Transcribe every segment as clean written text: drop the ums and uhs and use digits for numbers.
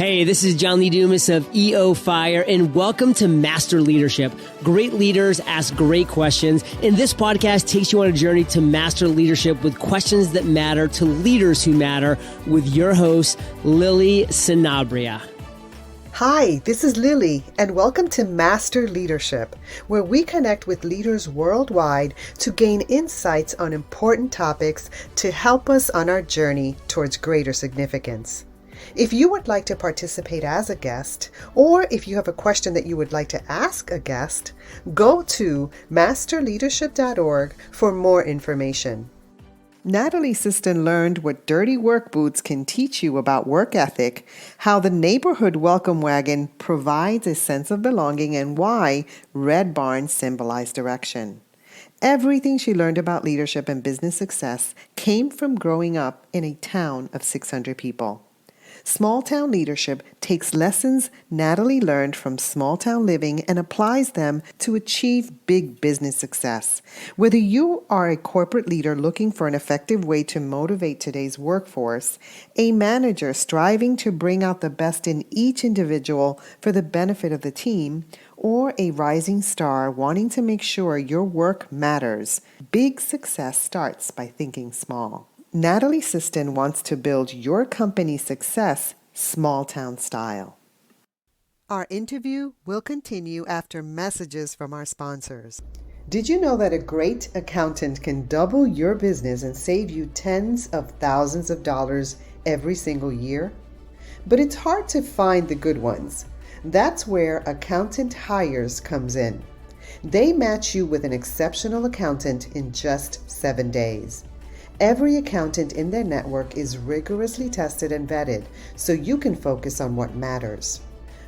Hey, this is John Lee Dumas of EO Fire, and welcome to Master Leadership. Great leaders ask great questions, and this podcast takes you on a journey to master leadership with questions that matter to leaders who matter with your host, Lily Sanabria. Hi, this is Lily, and welcome to Master Leadership, where we connect with leaders worldwide to gain insights on important topics to help us on our journey towards greater significance. If you would like to participate as a guest, or if you have a question that you would like to ask a guest, go to masterleadership.org for more information. Natalie Siston learned what dirty work boots can teach you about work ethic, how the neighborhood Welcome Wagon provides a sense of belonging, and why red barns symbolize direction. Everything she learned about leadership and business success came from growing up in a town of 600 people. Small town leadership takes lessons Natalie learned from small town living and applies them to achieve big business success. Whether you are a corporate leader looking for an effective way to motivate today's workforce, a manager striving to bring out the best in each individual for the benefit of the team, or a rising star wanting to make sure your work matters, big success starts by thinking small. Natalie Siston wants to build your company's success small town style. Our interview will continue after messages from our sponsors. Did you know that a great accountant can double your business and save you tens of thousands of dollars every single year? But it's hard to find the good ones. That's where Accountant Hires comes in. They match you with an exceptional accountant in just 7 days. Every accountant in their network is rigorously tested and vetted so you can focus on what matters.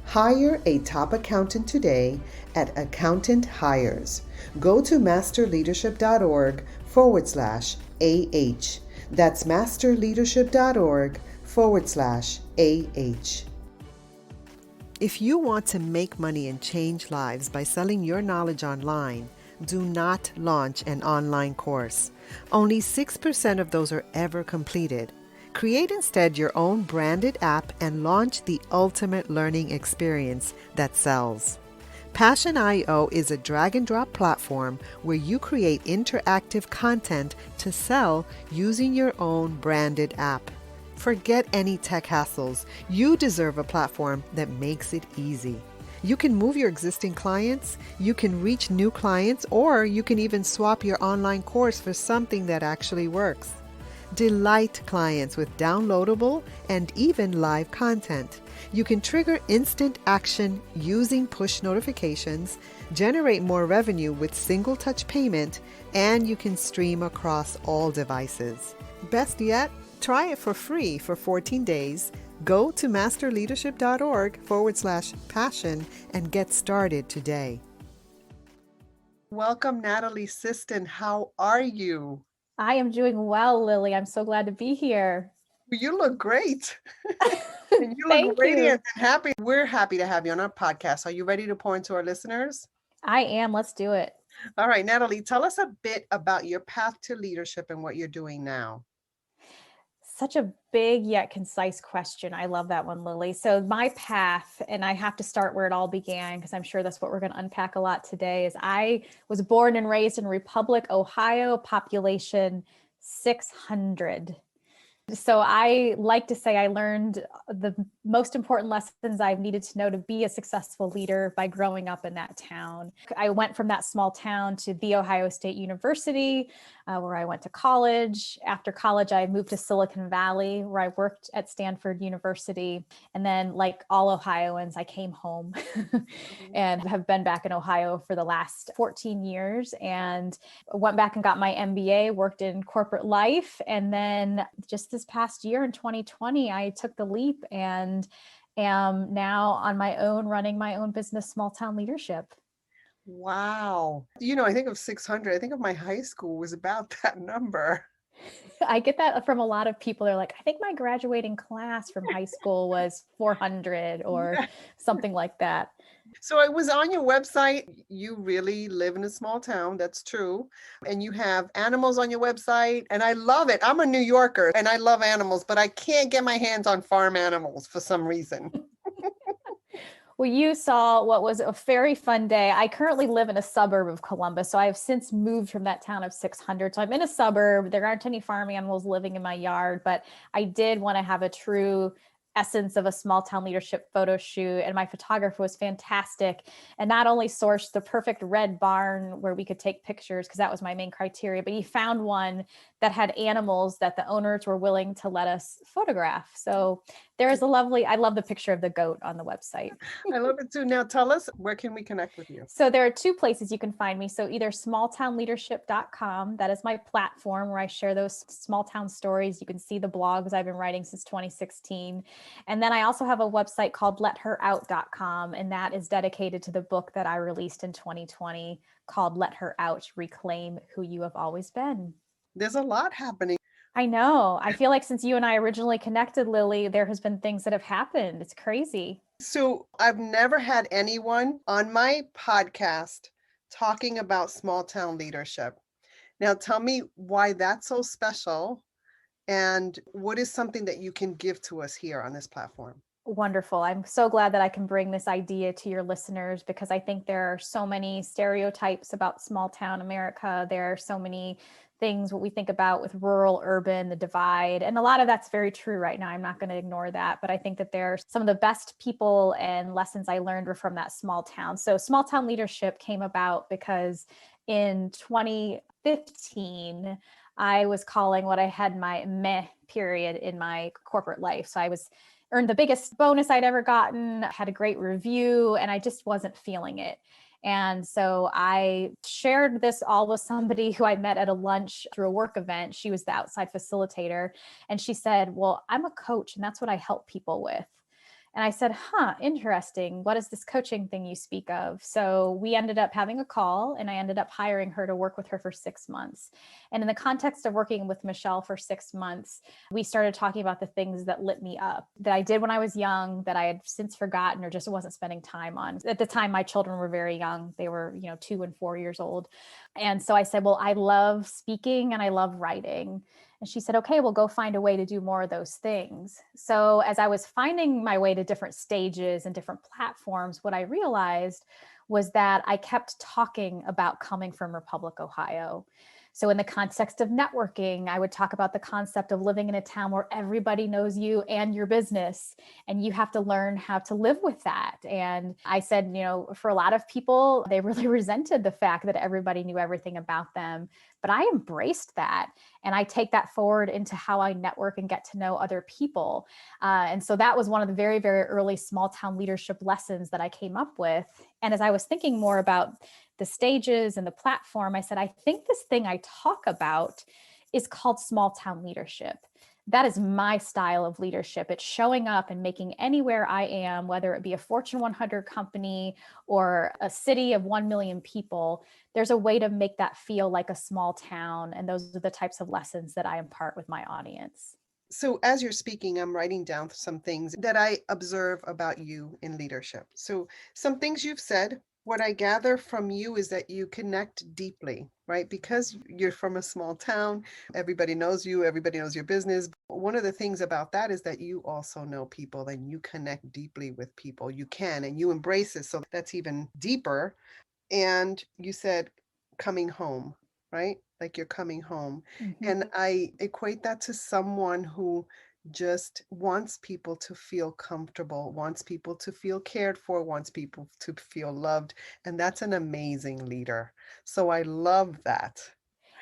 Hire a top accountant today at Accountant Hires. Go to masterleadership.org/AH. That's masterleadership.org/AH. If you want to make money and change lives by selling your knowledge online, do not launch an online course. Only 6% of those are ever completed. Create instead your own branded app and launch the ultimate learning experience that sells. Passion.io is a drag-and-drop platform where you create interactive content to sell using your own branded app. Forget any tech hassles. You deserve a platform that makes it easy. You can move your existing clients, you can reach new clients, or you can even swap your online course for something that actually works. Delight clients with downloadable and even live content. You can trigger instant action using push notifications, generate more revenue with single touch payment, and you can stream across all devices. Best yet, try it for free for 14 days. Go to masterleadership.org/passion and get started today. Welcome, Natalie Siston. How are you? I am doing well, Lily. I'm so glad to be here. You look great. And you look radiant and happy. We're happy to have you on our podcast. Are you ready to pour into our listeners? I am. Let's do it. All right, Natalie, tell us a bit about your path to leadership and what you're doing now. Such a big yet concise question. I love that one, Lily. So my path, and I have to start where it all began because I'm sure that's what we're going to unpack a lot today, is I was born and raised in Republic, Ohio, population 600. So I like to say I learned the most important lessons I've needed to know to be a successful leader by growing up in that town. I went from that small town to The Ohio State University, where I went to college. After college, I moved to Silicon Valley, where I worked at Stanford University. And then, like all Ohioans, I came home and have been back in Ohio for the last 14 years and went back and got my MBA, worked in corporate life. And then just this past year in 2020, I took the leap and am now on my own, running my own business, Small Town Leadership. Wow. I think of 600. I think of my high school was about that number. I get that from a lot of people. They're like, I think my graduating class from high school was 400 or something like that. So I was on your website. You really live in a small town. That's true. And you have animals on your website. And I love it. I'm a New Yorker and I love animals, but I can't get my hands on farm animals for some reason. Well, you saw what was a very fun day. I currently live in a suburb of Columbus, so I have since moved from that town of 600. So I'm in a suburb. There aren't any farm animals living in my yard, but I did want to have a true essence of a small town leadership photo shoot. And my photographer was fantastic and not only sourced the perfect red barn where we could take pictures, because that was my main criteria, but he found one that had animals that the owners were willing to let us photograph. So there is I love the picture of the goat on the website. I love it too. Now tell us, where can we connect with you? So there are two places you can find me. So either smalltownleadership.com, that is my platform where I share those small town stories. You can see the blogs I've been writing since 2016. And then I also have a website called letherout.com, and that is dedicated to the book that I released in 2020 called Let Her Out, Reclaim Who You Have Always Been. There's a lot happening. I know. I feel like since you and I originally connected, Lily, there has been things that have happened. It's crazy. So I've never had anyone on my podcast talking about small town leadership. Now tell me why that's so special and what is something that you can give to us here on this platform. Wonderful. I'm so glad that I can bring this idea to your listeners, because I think there are so many stereotypes about small town America. There are so many things what we think about with rural, urban, the divide. And a lot of that's very true right now. I'm not going to ignore that. But I think that there are some of the best people and lessons I learned were from that small town. So small town leadership came about because in 2015, I was calling what I had my meh period in my corporate life. So I was earned the biggest bonus I'd ever gotten, had a great review, and I just wasn't feeling it. And so I shared this all with somebody who I met at a lunch through a work event. She was the outside facilitator. And she said, well, I'm a coach and that's what I help people with. And I said, interesting. What is this coaching thing you speak of? So we ended up having a call and I ended up hiring her to work with her for 6 months. And in the context of working with Michelle for 6 months, we started talking about the things that lit me up, that I did when I was young, that I had since forgotten or just wasn't spending time on. At the time, my children were very young. They were, 2 and 4 years old. And so I said, well, I love speaking and I love writing. And she said, okay, well, go find a way to do more of those things. So as I was finding my way to different stages and different platforms, what I realized was that I kept talking about coming from Republic, Ohio. So in the context of networking, I would talk about the concept of living in a town where everybody knows you and your business, and you have to learn how to live with that. And I said, for a lot of people, they really resented the fact that everybody knew everything about them. But I embraced that. And I take that forward into how I network and get to know other people. And so that was one of the very, very early small town leadership lessons that I came up with. And as I was thinking more about the stages and the platform, I said, I think this thing I talk about is called small town leadership. That is my style of leadership. It's showing up and making anywhere I am, whether it be a Fortune 100 company or a city of 1 million people, there's a way to make that feel like a small town. And those are the types of lessons that I impart with my audience. So as you're speaking, I'm writing down some things that I observe about you in leadership. So some things you've said, what I gather from you is that you connect deeply, right? Because you're from a small town, everybody knows you, everybody knows your business. One of the things about that is that you also know people and you connect deeply with people. You can, and you embrace it. So that's even deeper. And you said coming home, right? Like you're coming home. Mm-hmm. And I equate that to someone who just wants people to feel comfortable, wants people to feel cared for, wants people to feel loved. And that's an amazing leader. So I love that.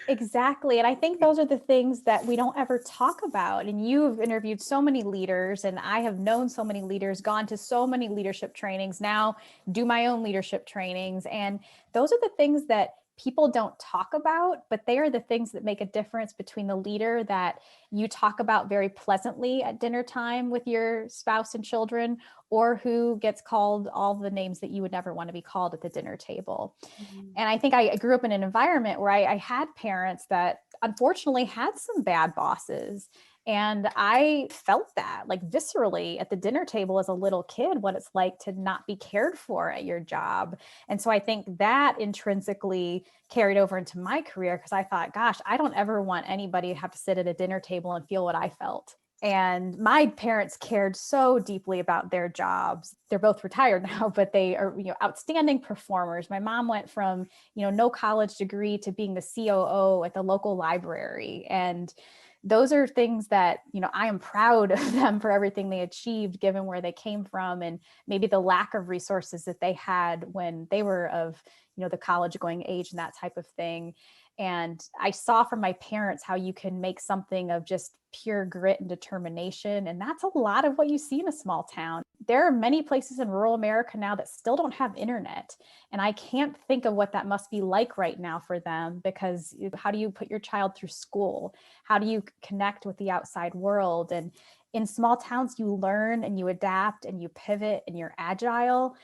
Exactly. And I think those are the things that we don't ever talk about. And you've interviewed so many leaders, and I have known so many leaders, gone to so many leadership trainings, now do my own leadership trainings. And those are the things that people don't talk about, but they are the things that make a difference between the leader that you talk about very pleasantly at dinner time with your spouse and children, or who gets called all the names that you would never want to be called at the dinner table. Mm-hmm. And I think I grew up in an environment where I had parents that unfortunately had some bad bosses. And I felt that like viscerally at the dinner table as a little kid, what it's like to not be cared for at your job. And so I think that intrinsically carried over into my career, because I thought, gosh, I don't ever want anybody to have to sit at a dinner table and feel what I felt. And my parents cared so deeply about their jobs. They're both retired now, but they are, outstanding performers. My mom went from, no college degree to being the COO at the local library. And those are things that, I am proud of them for everything they achieved, given where they came from and maybe the lack of resources that they had when they were of, the college going age and that type of thing. And I saw from my parents how you can make something of just pure grit and determination. And that's a lot of what you see in a small town. There are many places in rural America now that still don't have internet. And I can't think of what that must be like right now for them, because how do you put your child through school? How do you connect with the outside world? And in small towns, you learn and you adapt and you pivot and you're agile.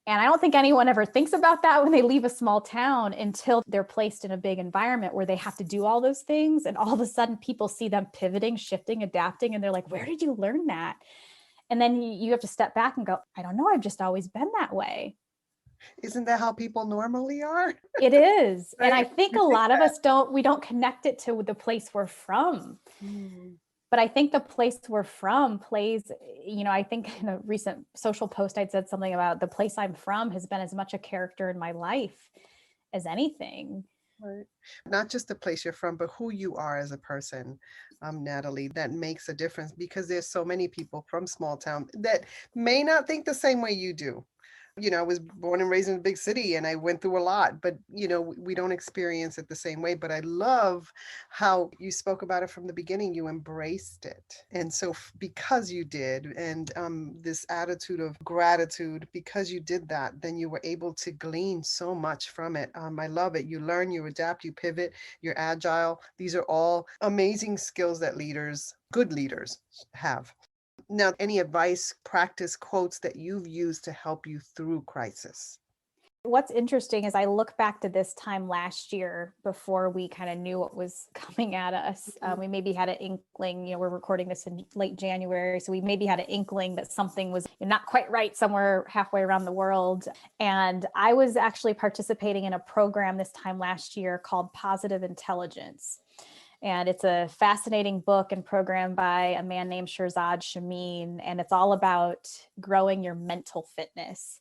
And I don't think anyone ever thinks about that when they leave a small town until they're placed in a big environment where they have to do all those things. And all of a sudden people see them pivoting, shifting, adapting, and they're like, where did you learn that? And then you have to step back and go, I don't know, I've just always been that way. Isn't that how people normally are? It is. Right? And I think a lot of us we don't connect it to the place we're from. But I think the place we're from plays, I think in a recent social post, I'd said something about the place I'm from has been as much a character in my life as anything. Right. Not just the place you're from, but who you are as a person, Natalie, that makes a difference, because there's so many people from small town that may not think the same way you do. I was born and raised in a big city and I went through a lot, but, we don't experience it the same way. But I love how you spoke about it from the beginning. You embraced it. And so because you did, and this attitude of gratitude, because you did that, then you were able to glean so much from it. I love it. You learn, you adapt, you pivot, you're agile. These are all amazing skills that good leaders have. Now, any advice, practice, quotes that you've used to help you through crisis? What's interesting is I look back to this time last year before we kind of knew what was coming at us. We maybe had an inkling, we're recording this in late January. So we maybe had an inkling that something was not quite right somewhere halfway around the world. And I was actually participating in a program this time last year called Positive Intelligence. And it's a fascinating book and program by a man named Shirzad Chamine. And it's all about growing your mental fitness.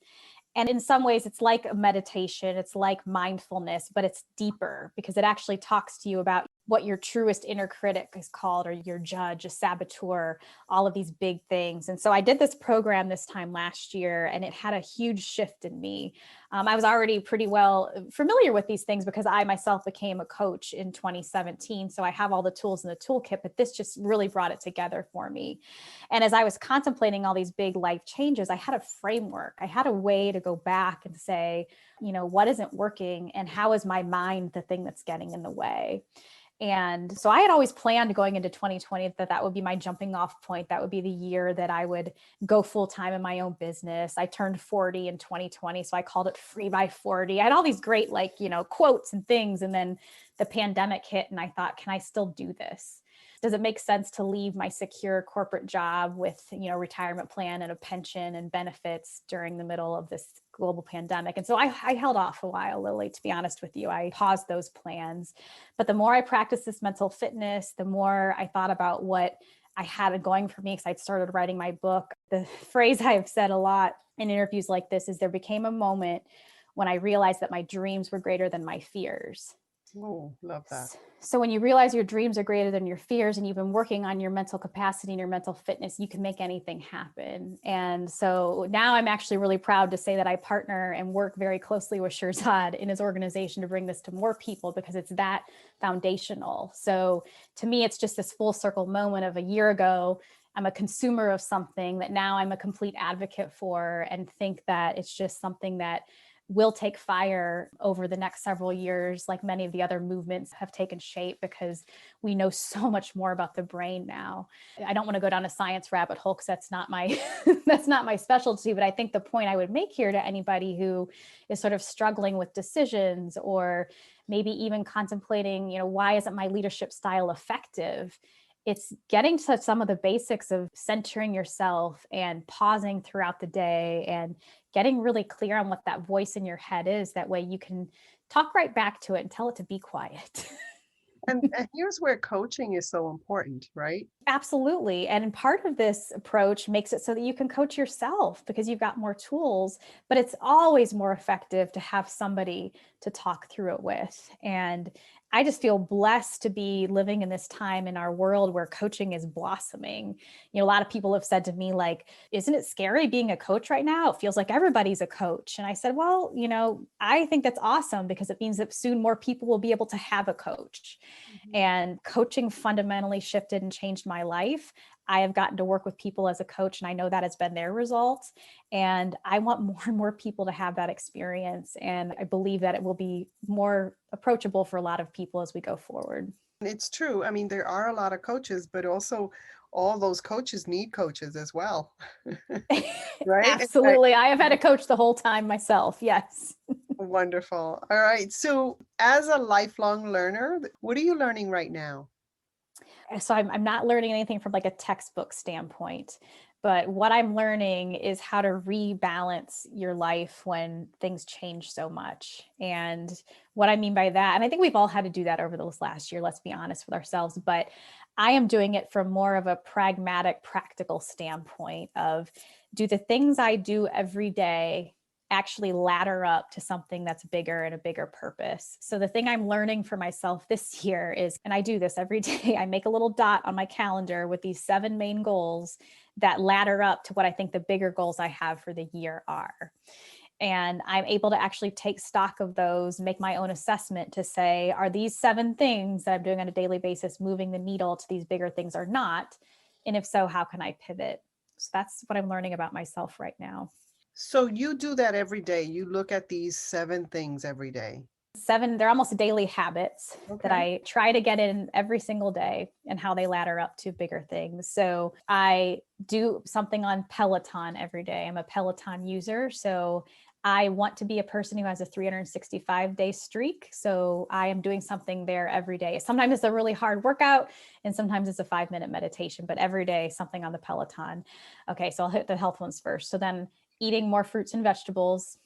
And in some ways, it's like a meditation, it's like mindfulness, but it's deeper because it actually talks to you about what your truest inner critic is called, or your judge, a saboteur, all of these big things. And so I did this program this time last year, and it had a huge shift in me. I was already pretty well familiar with these things because I myself became a coach in 2017. So I have all the tools in the toolkit, but this just really brought it together for me. And as I was contemplating all these big life changes, I had a framework. I had a way to go back and say, what isn't working and how is my mind the thing that's getting in the way? And so I had always planned going into 2020 that would be my jumping off point. That would be the year that I would go full time in my own business. I turned 40 in 2020. So I called it Free by 40. I had all these great, quotes and things. And then the pandemic hit and I thought, can I still do this? Does it make sense to leave my secure corporate job with, retirement plan and a pension and benefits during the middle of this global pandemic? And so I held off a while, Lily, to be honest with you. I paused those plans. But the more I practiced this mental fitness, the more I thought about what I had going for me, because I'd started writing my book. The phrase I have said a lot in interviews like this is there became a moment when I realized that my dreams were greater than my fears. Oh, love that. So when you realize your dreams are greater than your fears and you've been working on your mental capacity and your mental fitness, you can make anything happen. And so now I'm actually really proud to say that I partner and work very closely with Shirzad in his organization to bring this to more people because it's that foundational. So to me, it's just this full circle moment of a year ago, I'm a consumer of something that now I'm a complete advocate for, and think that it's just something that will take fire over the next several years, like many of the other movements have taken shape, because we know so much more about the brain now. I don't want to go down a science rabbit hole because that's not my that's not my specialty, but I think the point I would make here to anybody who is sort of struggling with decisions, or maybe even contemplating, why isn't my leadership style effective? It's getting to some of the basics of centering yourself and pausing throughout the day and getting really clear on what that voice in your head is. That way you can talk right back to it and tell it to be quiet. And here's where coaching is so important, right? Absolutely. And part of this approach makes it so that you can coach yourself because you've got more tools, but it's always more effective to have somebody to talk through it with. And I just feel blessed to be living in this time in our world where coaching is blossoming. A lot of people have said to me, like, isn't it scary being a coach right now? It feels like everybody's a coach. And I said, well, I think that's awesome because it means that soon more people will be able to have a coach. And coaching fundamentally shifted and changed my life. I have gotten to work with people as a coach, and I know that has been their result. And I want more and more people to have that experience. And I believe that it will be more approachable for a lot of people as we go forward. It's true. I mean, there are a lot of coaches, but also all those coaches need coaches as well. Right? Absolutely. I have had a coach the whole time myself. Yes. Wonderful. All right. So, as a lifelong learner, what are you learning right now? So I'm not learning anything from like a textbook standpoint, but what I'm learning is how to rebalance your life when things change so much. And what I mean by that, and I think we've all had to do that over this last year, let's be honest with ourselves, but I am doing it from more of a pragmatic, practical standpoint of, do the things I do every day actually ladder up to something that's bigger and a bigger purpose. So the thing I'm learning for myself this year is, and I do this every day, I make a little dot on my calendar with these 7 main goals that ladder up to what I think the bigger goals I have for the year are. And I'm able to actually take stock of those, make my own assessment to say, are these 7 things that I'm doing on a daily basis moving the needle to these bigger things or not? And if so, how can I pivot? So that's what I'm learning about myself right now. So, you do that every day. You look at these 7 things every day. 7, they're almost daily habits that Okay. I try to get in every single day and how they ladder up to bigger things. So I do something on Peloton every day. I'm a Peloton user. So I want to be a person who has a 365-day streak. So I am doing something there every day. Sometimes it's a really hard workout and sometimes it's a 5-minute meditation, but every day something on the Peloton. Okay, so I'll hit the health ones first. So then eating more fruits and vegetables.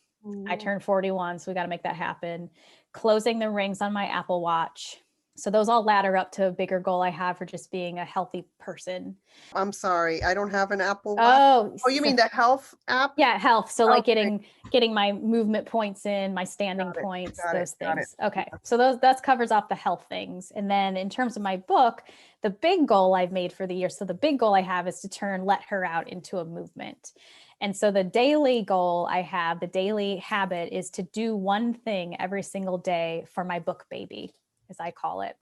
I turned 41, so we got to make that happen. Closing the rings on my Apple Watch. So those all ladder up to a bigger goal I have for just being a healthy person. I'm sorry, I don't have an Apple Watch. Oh, Oh, you mean the health app? yeah, health. So like Okay. getting my movement points in, my standing Got it. points, Got it. those Got it. things. Okay. So that covers off the health things. And then in terms of my book, the big goal I've made for the year. So the big goal I have is to turn Let Her Out into a movement. And so the daily goal I have, the daily habit is to do one thing every single day for my book baby, as I call it.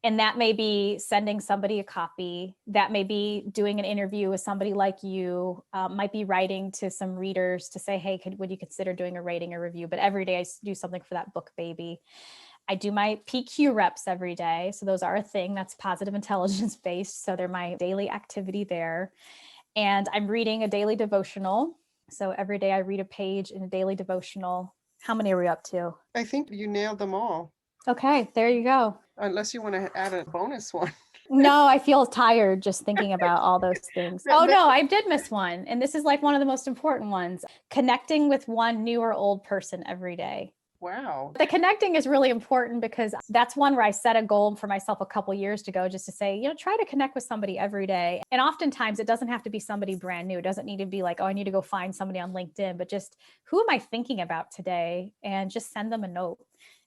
And that may be sending somebody a copy. That may be doing an interview with somebody like you, might be writing to some readers to say, hey, would you consider doing a rating or review? But every day I do something for that book baby. I do my PQ reps every day. So those are a thing that's positive intelligence based. So they're my daily activity there. And I'm reading a daily devotional. So every day I read a page in a daily devotional. How many are we up to? I think you nailed them all, Okay, there you go. unless you want to add a bonus one. No, I feel tired just thinking about all those things. Oh, no, I did miss one. And this is like one of the most important ones, connecting with one new or old person every day. Wow. The connecting is really important because that's one where I set a goal for myself a couple years ago, just to say, try to connect with somebody every day. And oftentimes it doesn't have to be somebody brand new. It doesn't need to be like, oh, I need to go find somebody on LinkedIn, but just who am I thinking about today? And just send them a note.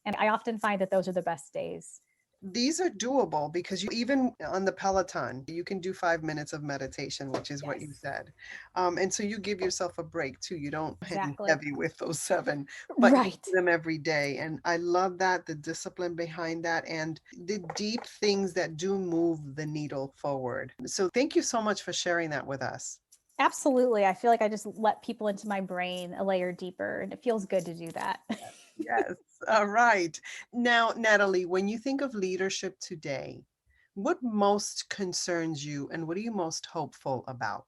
And I often find that those are the best days. These are doable because you even on the Peloton, you can do 5 minutes of meditation, which is what you Yes, said. And so you give yourself a break too. You don't hit exactly. heavy with those 7, but you Right. do them every day. And I love that, the discipline behind that and the deep things that do move the needle forward. So thank you so much for sharing that with us. Absolutely. I feel like I just let people into my brain a layer deeper, and it feels good to do that. Yes. All right. Now, Natalie, when you think of leadership today, what most concerns you and what are you most hopeful about?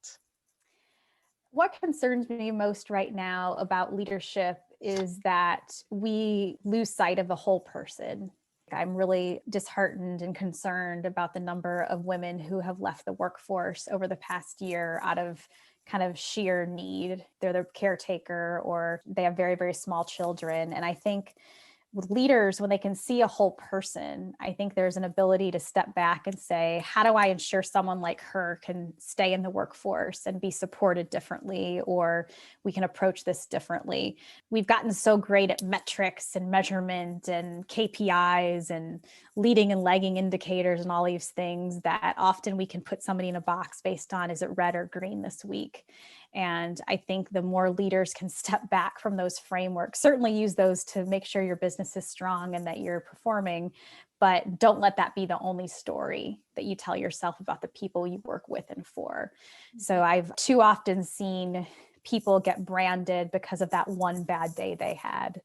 What concerns me most right now about leadership is that we lose sight of the whole person. I'm really disheartened and concerned about the number of women who have left the workforce over the past year out of kind of sheer need. They're the caretaker or they have very, very small children. And I think with leaders, when they can see a whole person, I think there's an ability to step back and say, how do I ensure someone like her can stay in the workforce and be supported differently, or we can approach this differently? We've gotten so great at metrics and measurement and KPIs and leading and lagging indicators and all these things that often we can put somebody in a box based on, is it red or green this week? And I think the more leaders can step back from those frameworks, certainly use those to make sure your business is strong and that you're performing, but don't let that be the only story that you tell yourself about the people you work with and for. So I've too often seen people get branded because of that one bad day they had,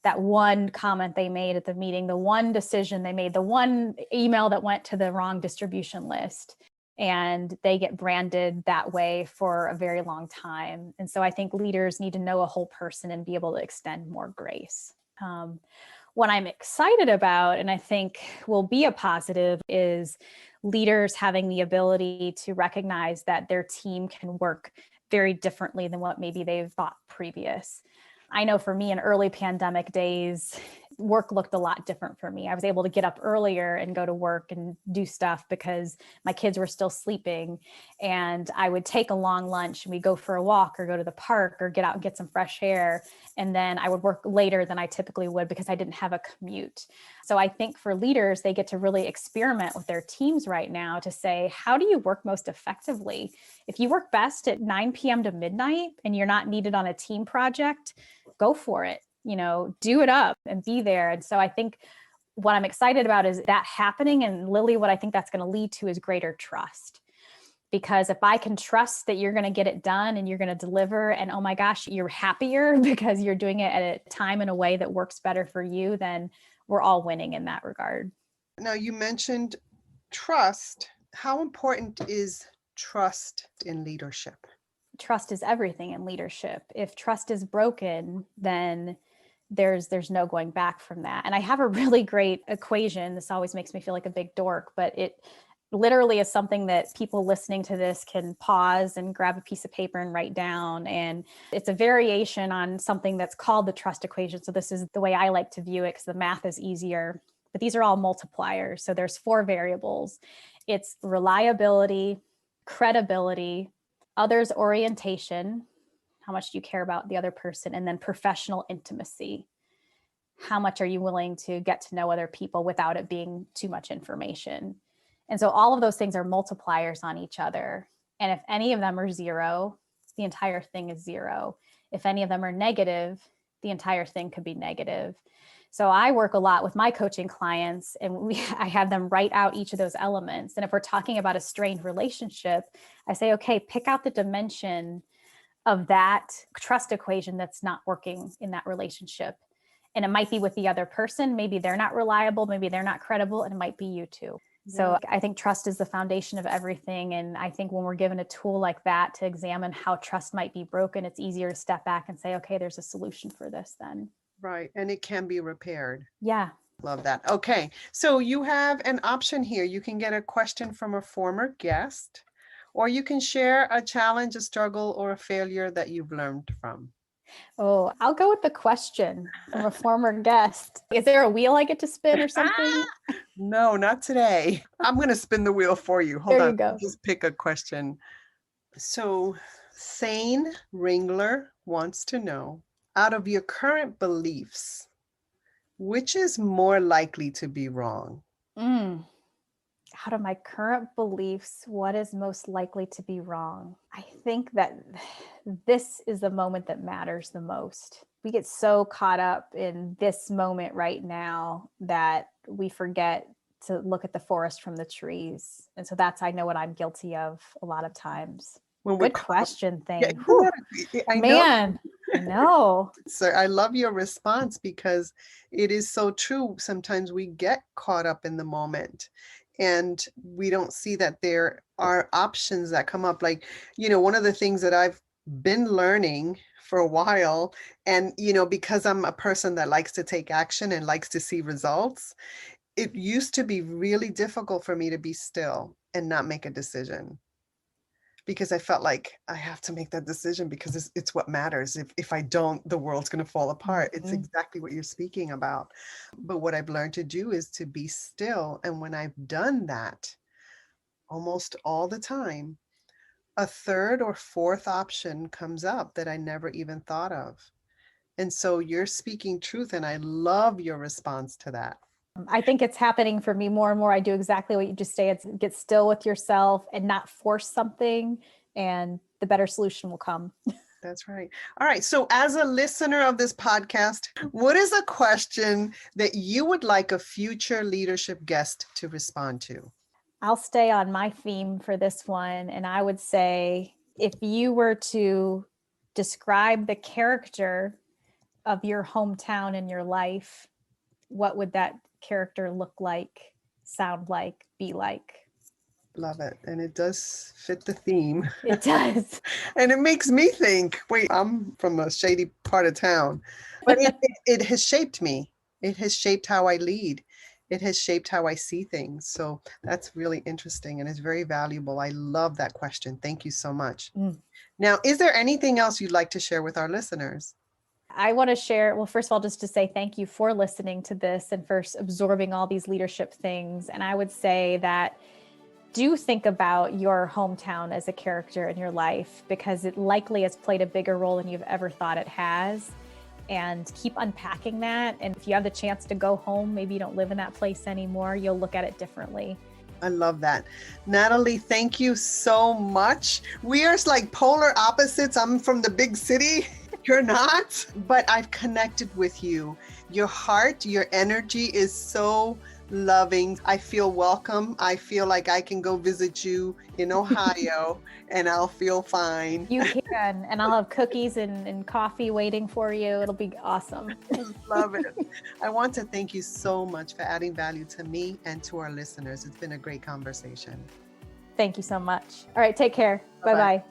that one comment they made at the meeting, the one decision they made, the one email that went to the wrong distribution list. And they get branded that way for a very long time. And so I think leaders need to know a whole person and be able to extend more grace. What I'm excited about, and I think will be a positive, is leaders having the ability to recognize that their team can work very differently than what maybe they've thought previous. I know for me in early pandemic days, work looked a lot different for me. I was able to get up earlier and go to work and do stuff because my kids were still sleeping. And I would take a long lunch and we'd go for a walk or go to the park or get out and get some fresh air. And then I would work later than I typically would because I didn't have a commute. So I think for leaders, they get to really experiment with their teams right now to say, how do you work most effectively? If you work best at 9 p.m. to midnight and you're not needed on a team project, go for it. Do it up and be there. And so I think what I'm excited about is that happening. And Lily, what I think that's going to lead to is greater trust. Because if I can trust that you're going to get it done and you're going to deliver, and oh my gosh, you're happier because you're doing it at a time in a way that works better for you, then we're all winning in that regard. Now, you mentioned trust. How important is trust in leadership? Trust is everything in leadership. If trust is broken, then there's no going back from that. And I have a really great equation. This always makes me feel like a big dork, but it literally is something that people listening to this can pause and grab a piece of paper and write down. And it's a variation on something that's called the trust equation. So this is the way I like to view it because the math is easier, but these are all multipliers. So there's 4 variables. It's reliability, credibility, others orientation, how much do you care about the other person, and then professional intimacy. How much are you willing to get to know other people without it being too much information? And so all of those things are multipliers on each other. And if any of them are 0, the entire thing is 0. If any of them are negative, the entire thing could be negative. So I work a lot with my coaching clients, and I have them write out each of those elements. And if we're talking about a strained relationship, I say, okay, pick out the dimension of that trust equation that's not working in that relationship. And it might be with the other person. Maybe they're not reliable. Maybe they're not credible. And it might be you too. So I think trust is the foundation of everything. And I think when we're given a tool like that to examine how trust might be broken, it's easier to step back and say, okay, there's a solution for this then. Right. And it can be repaired. Yeah. Love that. Okay. So you have an option here. You can get a question from a former guest, or you can share a challenge, a struggle, or a failure that you've learned from. Oh, I'll go with the question from a former guest. Is there a wheel I get to spin or something? No, not today. I'm going to spin the wheel for you. Hold There on. you go. Just pick a question. So, Sane Ringler wants to know, out of your current beliefs, which is more likely to be wrong? Out of my current beliefs, what is most likely to be wrong? I think that this is the moment that matters the most. We get so caught up in this moment right now that we forget to look at the forest from the trees. And so I know what I'm guilty of a lot of times. Good question, thing. Yeah, I Man, I know. So I love your response because it is so true. Sometimes we get caught up in the moment and we don't see that there are options that come up. Like, one of the things that I've been learning for a while, and, because I'm a person that likes to take action and likes to see results, it used to be really difficult for me to be still and not make a decision. because I felt like I have to make that decision because it's what matters. If I don't, the world's going to fall apart. It's exactly what you're speaking about. But what I've learned to do is to be still. And when I've done that, almost all the time, a third or fourth option comes up that I never even thought of. And so you're speaking truth, and I love your response to that. I think it's happening for me more and more. I do exactly what you just say. It's get still with yourself and not force something, and the better solution will come. That's right. All right. So as a listener of this podcast, what is a question that you would like a future leadership guest to respond to? I'll stay on my theme for this one. And I would say, if you were to describe the character of your hometown in your life, what would that character look like, sound like, be like? Love it. And it does fit the theme. It does. And it makes me think, wait, I'm from a shady part of town, but it has shaped me. It has shaped how I lead. It has shaped how I see things. So that's really interesting and it's very valuable. I love that question. Thank you so much. Now, is there anything else you'd like to share with our listeners? I want to share, well, first of all, just to say thank you for listening to this and for absorbing all these leadership things. And I would say that do think about your hometown as a character in your life, because it likely has played a bigger role than you've ever thought it has. And keep unpacking that. And if you have the chance to go home, maybe you don't live in that place anymore, you'll look at it differently. I love that. Natalie, thank you so much. We are like polar opposites. I'm from the big city. You're not, but I've connected with you. Your heart, your energy is so loving. I feel welcome. I feel like I can go visit you in Ohio and I'll feel fine. You can, and I'll have cookies and coffee waiting for you. It'll be awesome. Love it. I want to thank you so much for adding value to me and to our listeners. It's been a great conversation. Thank you so much. All right, take care. Bye-bye.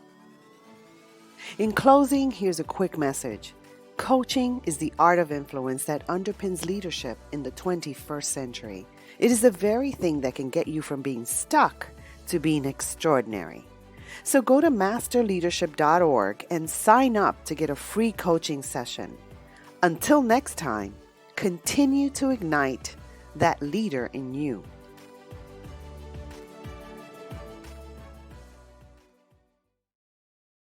In closing, here's a quick message. Coaching is the art of influence that underpins leadership in the 21st century. It is the very thing that can get you from being stuck to being extraordinary. So go to masterleadership.org and sign up to get a free coaching session. Until next time, continue to ignite that leader in you.